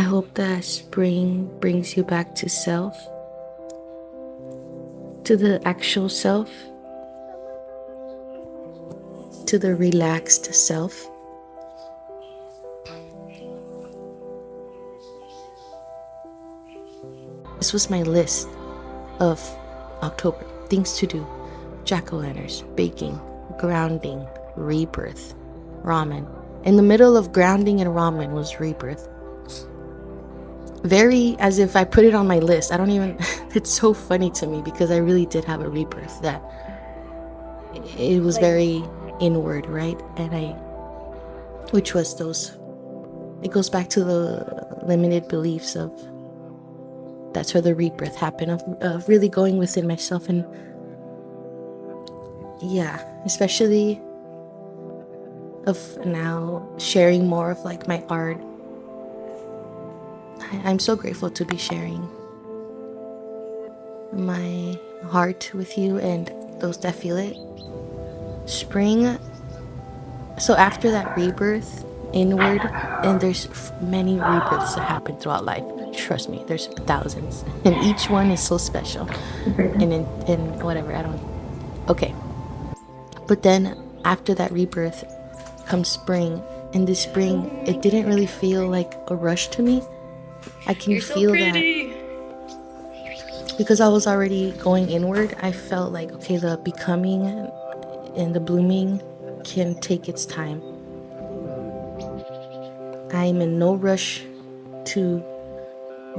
I hope that spring brings you back to self, to the actual self, to the relaxed self. This was my list of October things to do: jack-o'-lanterns, baking, grounding, rebirth, ramen. In the middle of grounding and ramen was rebirth. Very as if I put it on my list. I don't even, it's so funny to me because I really did have a rebirth that it was very inward, right? Which was those, it goes back to the limited beliefs of, that's where the rebirth happened, of really going within myself. And yeah, especially of now sharing more of like my art. I'm so grateful to be sharing my heart with you and those that feel it. Spring, so after that rebirth inward, and there's many rebirths that happen throughout life. Trust me, there's thousands, and each one is so special. And whatever, I don't. Okay, but then after that rebirth comes spring, and this spring, it didn't really feel like a rush to me. I can feel that because I was already going inward. I felt like, okay, the becoming and the blooming can take its time. I'm in no rush to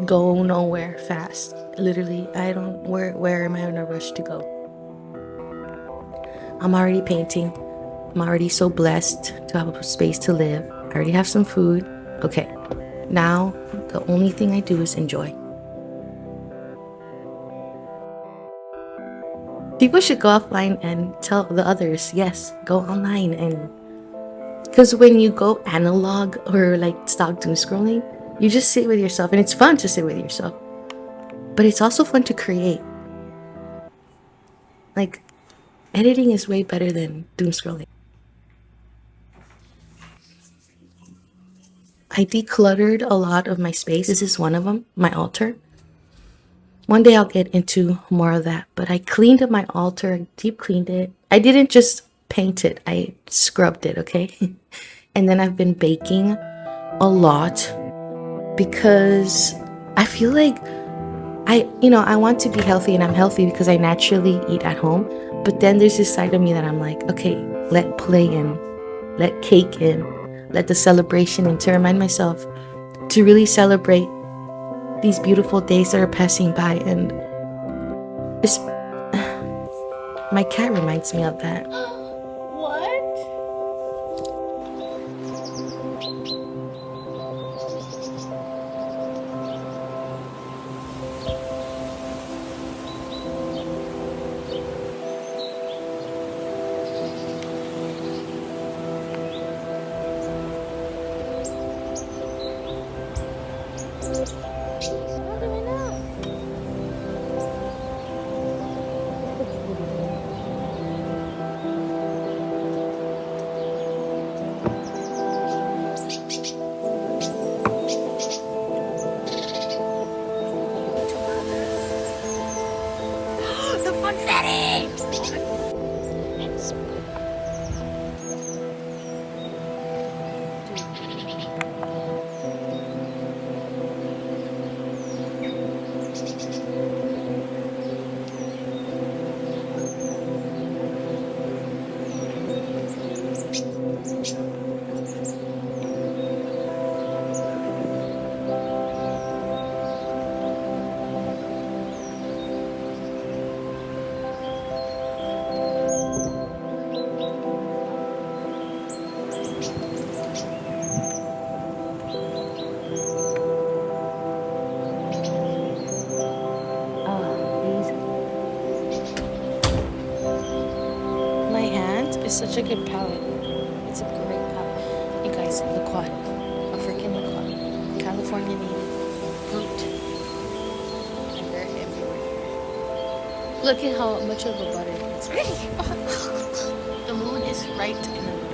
go nowhere fast. Literally, I don't, where am I in a rush to go? I'm already painting. I'm already so blessed to have a space to live. I already have some food. Okay, now the only thing I do is enjoy. People should go offline and tell the others, yes, go online. And because when you go analog or like stop doom scrolling, you just sit with yourself, and it's fun to sit with yourself, but it's also fun to create. Like, editing is way better than doom scrolling. I decluttered a lot of my space. This is one of them, my altar. One day I'll get into more of that, but I cleaned up my altar, deep cleaned it. I didn't just paint it, I scrubbed it, okay? And then I've been baking a lot because I feel like I want to be healthy, and I'm healthy because I naturally eat at home. But then there's this side of me that I'm like, okay, let play in, let cake in, let the celebration in, to remind myself to really celebrate these beautiful days that are passing by. And this, my cat reminds me of that. It's such a good palette. It's a great palette. You guys, liquid. A freaking liquid. California native fruit. And they're everywhere. Look at how much of a butter it's The moon is right in the middle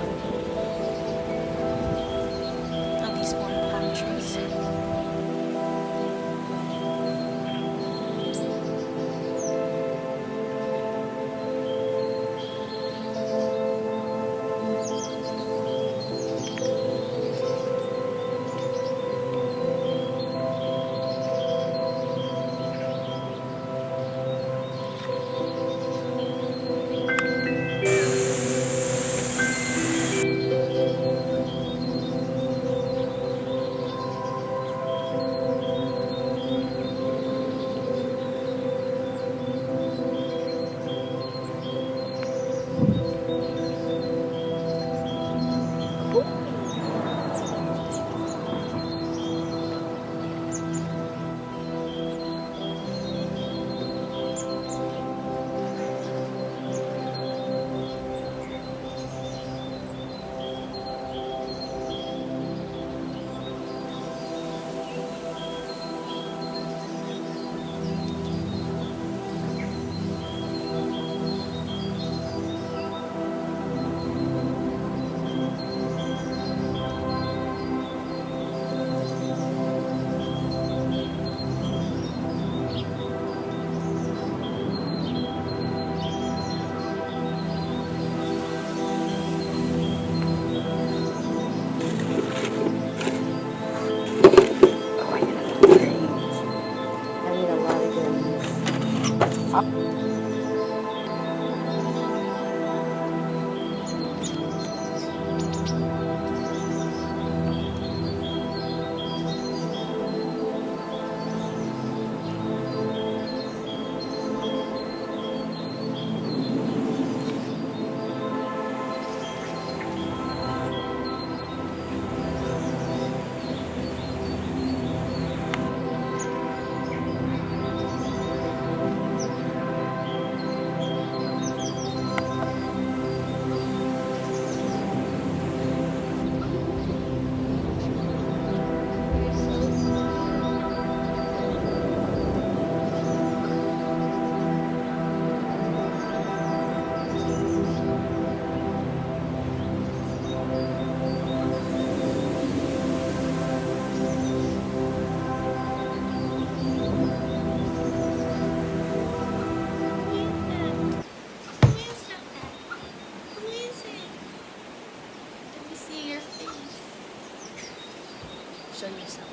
of these one palm trees. Let me see your face. Show yourself.